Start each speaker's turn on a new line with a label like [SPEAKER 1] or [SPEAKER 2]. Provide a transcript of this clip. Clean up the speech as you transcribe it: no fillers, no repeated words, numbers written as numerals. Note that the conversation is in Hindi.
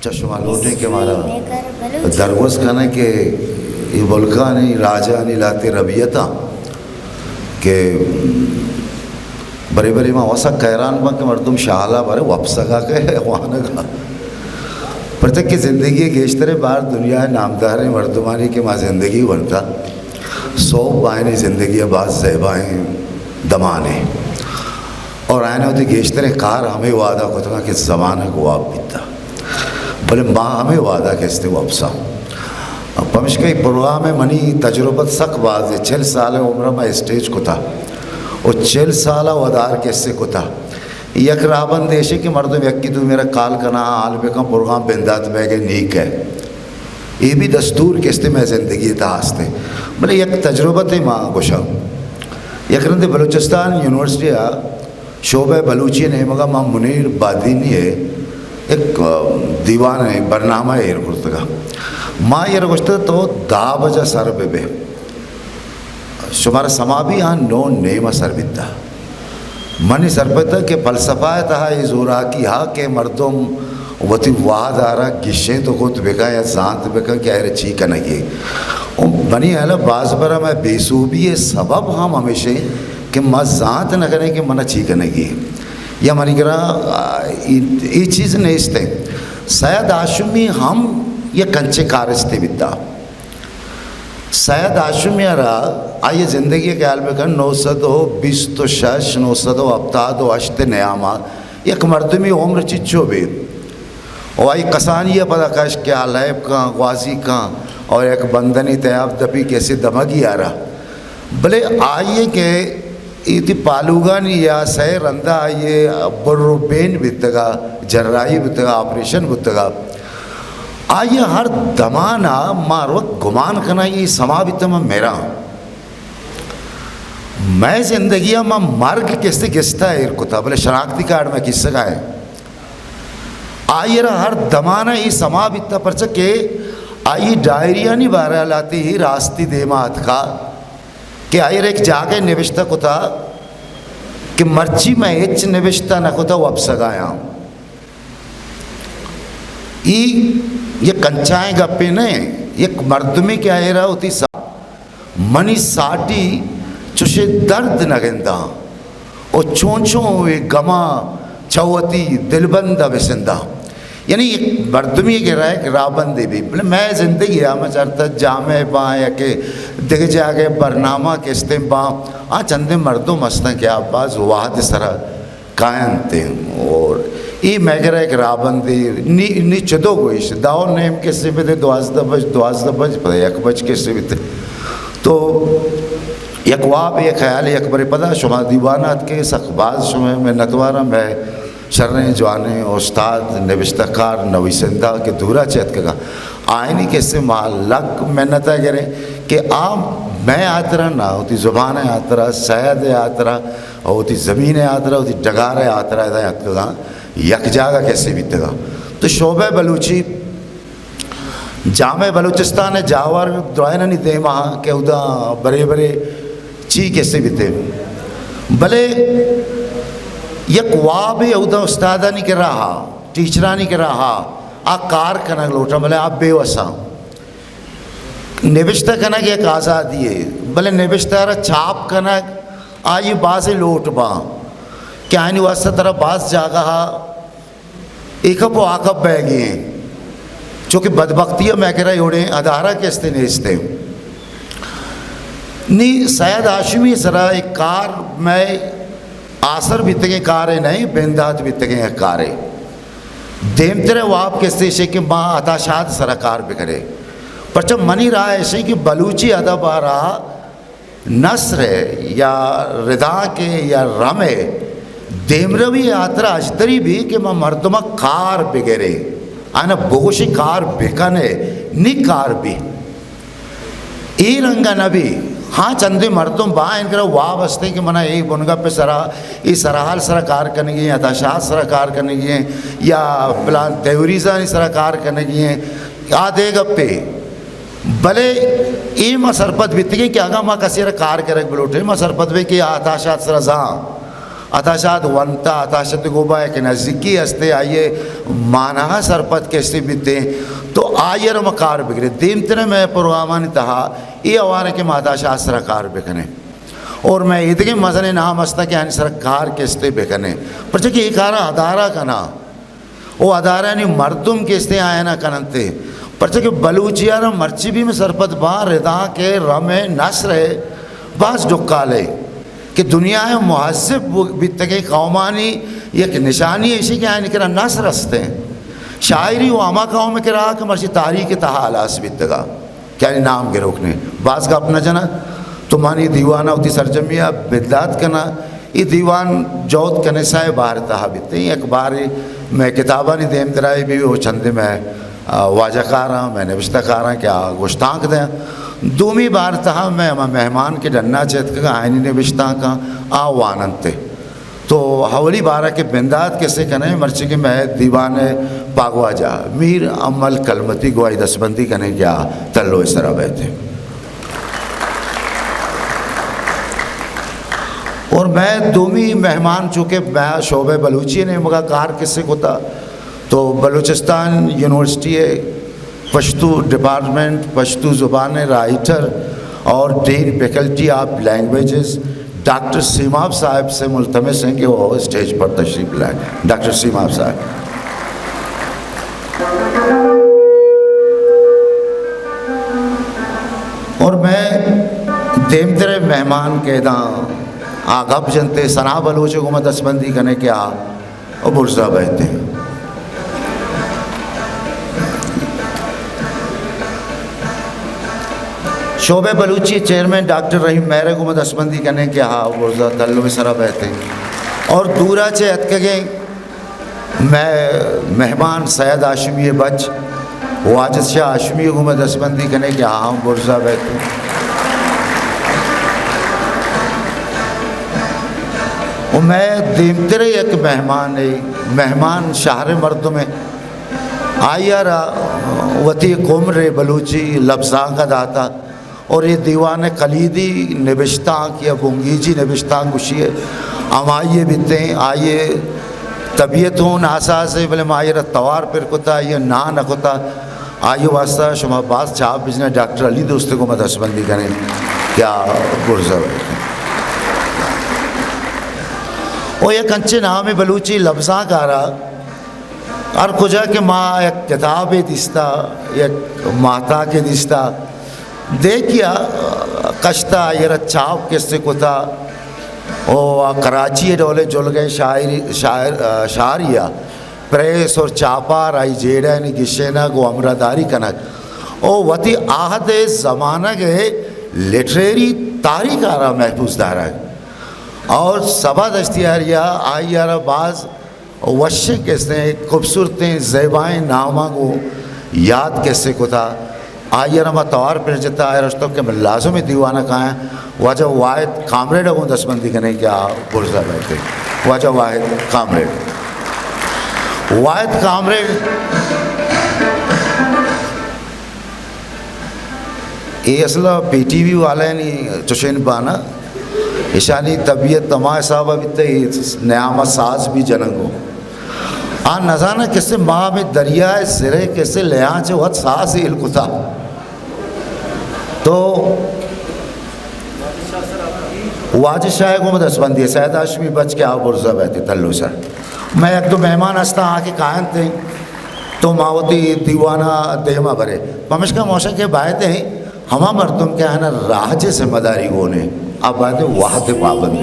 [SPEAKER 1] चश्मा लोटे के मारा दरगोस खाने के ये बोलका नहीं राजा नहीं लाते रबियता के बड़े बड़े माँ वसा कैरान बा के मर्दुम शाहला बारे वापसगा के वहाँ का प्रत्येक की ज़िंदगी गेश्तरे बार दुनिया नामदार मर्दुमानी के माँ ज़िंदगी बनता सौ बायने ज़िंदगी बात ज़ेबाएँ दमाने और आने होती गेश्तरे कार हमें वादा को कि ज़माना को आप बीता बोले माँ हमें वादा कैसे वापसा पमिश के प्रोग्राम में मनी तजुर्बत सक बाज है 6 साल उम्र में स्टेज को था और 6 साल वदार कैसे को था यक राबन देशे के मर्द व्यक्ति तू मेरा काल कना आल बेकम प्रोग्राम बेंदात बैगे नीक है ये भी दस्तूर कैसे मैं ज़िंदगी था हंसते बोले यक तजुर्बत है माँ गुशा यक रंदे बलूचिस्तान यूनिवर्सिटी आ शोबे बलूची ने मगा माँ मुनीर बादीनी है एक दीवान है बरनामा है का माँ ये रगोश्ते तो 10 बजे सर बेबे शुमारा समा भी यहाँ नो नेमा सर बिता मनी सर बिता के फलसफा था ये जोरा की हा के मर्दों वती वाद आ रहा गिशे तो को तो बेका या सांत बेका क्या है ची का नहीं बनी है बाज बरा मैं बेसूबी ये सबब हम हमेशा कि मजात न करें कि मना ची का नहीं या मनी करा ये चीज़ नहीं इसते शायद आशुमी हम ये कंचे कारस्ते बिता शायद आशुमी यारा आइए ज़िंदगी के आल में कर 900 20 तो शश 900 हफ्ता दो अश्ते नयामा एक मर्दमी उम्र चिच्चो भी और आई कसानिया पता कश क्या लैब का वाजी का और एक बंदनी तयाब दबी कैसे दमगी आ रहा भले आइए के इति पालूगन या सह रंदा ये बर्रुबेन बितगा जर्राई बितगा ऑपरेशन बितगा आइए हर दमाना मारो गुमान करना ये समावित में मेरा मैं जिंदगी में मार्ग कैसे किस्ता है को था बोले शनाख्ती कार्ड में किस्सा का है आइए हर दमाना ये समावित पर चके आई डायरिया नहीं बारह लाती ही रास्ती देमात का कि आयर एक जागे निविष्टा को था कि मर्ची में एच निविष्टा न को था वो अब सगाया ये कंचाएं गप्पे ने ये मर्द में क्या है रहा होती सा मनी साटी चुशे दर्द न गेंदा और चोंचों वे गमा चौवती दिलबंदा बेसिंदा यानी एक मर्दमी कह रहा है कि राबन देवी बोले मैं ज़िंदगी आ मैं चरता जामे बा या के दिख जाके बरनामा किस्ते बा आ चंदे मर्दों मस्ता क्या बाज वाद सरा कायन थे और ये मैं कह रहा है कि राबन दे नी चदो गोइश दाओ नेम किस्से पे थे 12 बज पता 1 बज किस्से भी थे तो यकवाब ये ख्याल यकबर पता शुमा दीवानात के सखबाज शुमे में नतवारा मैं शर्रे जवाने उस्ताद नविश्तकार नवीसंदा के दूरा चेत का आयनी कैसे मालक मेहनत करें कि आप मैं आतरा ना होती ज़ुबान आतरा सैद आतरा और होती ज़मीन आतरा होती डगार आतरा का यक जागा कैसे बीतेगा तो शोबे बलूची जामे बलूचिस्तान है जावर द्वायना नहीं दे वहाँ के उदा बड़े बड़े ची कैसे बीते भले यक वाब उदा उस्तादा नहीं कर रहा टीचरा नहीं कर रहा आ कार कनक लोटा भले आप बेवसा निविष्टा कनक एक आज़ादी है भले निविष्टा छाप कनक आई बासे लोट बा क्या नहीं वास्ता तरह बास जागा एक आकब बह गए चूँकि बदबख्तियाँ मैं कह रहा योड़े अदारा के इस्ते नेस्ते नी शायद आशमी सरा एक कार में आसर बीतगे कारे नहीं बेंदात बीतगे कारे देमतरे वाप के से कि माँ अताशात सरकार बिखरे पर जब मनी रहा ऐसे कि बलूची अदब आ रहा नस्र या रिदा के या रमे देमरवी यात्रा अजतरी भी कि माँ मर्दमा कार बिगरे आना बोगोशी कार बिकने नी कार भी ई रंगा नबी हाँ चंदे मर्दों बा इनका वाह बसते कि मना एक बुनगा पे सरा ये सराहाल सराकार करने की अताशात सराकार करने की या बिला देवरीजा ने सराकार करने की आ देगा पे भले ये मसरपत बीत गई कि आगा माँ कसी कार करे बिलोटे मसरपत भी कि आताशात सरा अताशाद वनता अताशत गोबा एक नज़दीकी हस्ते आइए माना सरपत कैसे बीते तो आयर मकार बिगड़े दीमतने में प्रोग्राम तहा ये आवार के माताशा सरकार बिकने और मैं इतने मजने नाम हस्ता कि यानी सरकार कैसे बिकने पर कि एक अदारा का ना वो अदारा नहीं मर्दुम कैसे आए ना कनते पर कि बलूचिया मर्ची भी में सरपत बार रिदा के रमे नस्र है बास डुक्काले कि दुनिया है मुहज़्ज़िब बित के कौमानी एक निशानी ऐसी कि आए निकरा नस्र रस्ते हैं शायरी वो आमा गाँव में करा कि मर्ची तारीख तहालास बितगा क्या नाम के रोकने बास का अपना जना तुम्हारी दीवाना होती सरजमिया बिदात करना ये दीवान जौत कने साए बाहर तहा बिते एक बार मैं किताबा नहीं देम तराई भी वो छंदे में वाजकारा मैं नविश्ताकारा क्या गुश्तांक दें दूमी बार तहा मैं मेहमान के डन्ना चेत का आयनी नविश्ता का आवानंते तो हवली बारह के बिंदात कैसे कने मर्ची के मैं दीवाने पागवा जा मीर अमल कलमती गुआई दसबंदी कने क्या तल्लो इस तरह बैठे और मैं दूमी मेहमान चूँकि मैं शोबे बलूची ने मगा कार किससे होता तो बलूचिस्तान यूनिवर्सिटी है पश्तू डिपार्टमेंट पश्तू ज़ुबान राइटर और dean faculty of languages doctor Seemab साहब से मुल्तमस हैं कि वो स्टेज पर तशरीफ लाए। डॉक्टर सीमाब साहब और मैं देमतरे मेहमान के दां आगब जनते सना बलोच को मैं दसबंदी करने के और बुरजा बहते हैं शोबे बलूची चेयरमैन डॉक्टर रहीम मेरे को मैं दसबंदी करने के बुरजा तल्लो में सरा बहते हैं और दूरा चे अतके मैं मेहमान सैयद आशमी बच वाजिद शाह आशमी को मैं दसबंदी करने के बुरजा बहते हैं और मैं दीमतरे एक मेहमान है मेहमान शहर मर्द में आया वती कुमरे बलूची लफ्ज़ा का दाता और ये दीवान कलीदी नबिश्ता या बुंगीजी नबिश्ता गुशिए अमाइए बिते आइए तबीयत हूँ नासा से बोले मायर तवार पर कुता ये ना नकुता आइए वास्ता शुमा बास छाप बिजने डॉक्टर अली दोस्त को मैं दसबंदी करें क्या गुर्जा बैठे वो एक अच्छे नाम है बलूची लफ्ज़ा का रहा और खुजा के माँ एक किताब दिस्ता एक माता के दिस्ता देखिया कश्ता ये चाप किससे कुता ओ कराची डोले जुल गए शायरिया प्रेस और चापार आई जेड़ा ने गिशेना को अमरादारी कनक ओ वती आहद ज़माना के लिटरेरी तारीख आ रहा महफूज दारा और सबा दस्तियारिया आई यार बाज वश कैसे खूबसूरतें ज़ेबाएँ नामा को याद कैसे को था आई यार मैं तवार पर जता है रस्तों के मैं लाजो में दीवाना कहाँ है वाजा वाहिद कामरेड को दसबंदी करने क्या बुरजा बैठे वाजा वाहिद कामरेड ये असला PTV वाले नहीं चुशेन बाना ईशानी तबीयत तमा साहब अभी न्यामत साज भी जनंगो आ नजाना किससे माँ में दरिया सिरे कैसे ले आँच वह सास ही इलकुता तो वाजिद शाह को मैं दसबंदी सैयद आशमी बच के आओ बुरजा बैठे तल्लू सर मैं एक दो मेहमान हंसता आके कायन थे तो मावती दीवाना देमा भरे ममिश का मौसम के बाय थे हमा मर्दुम क्या है ना राह जिम्मेदारी गोने अब बात वाहद पाबंद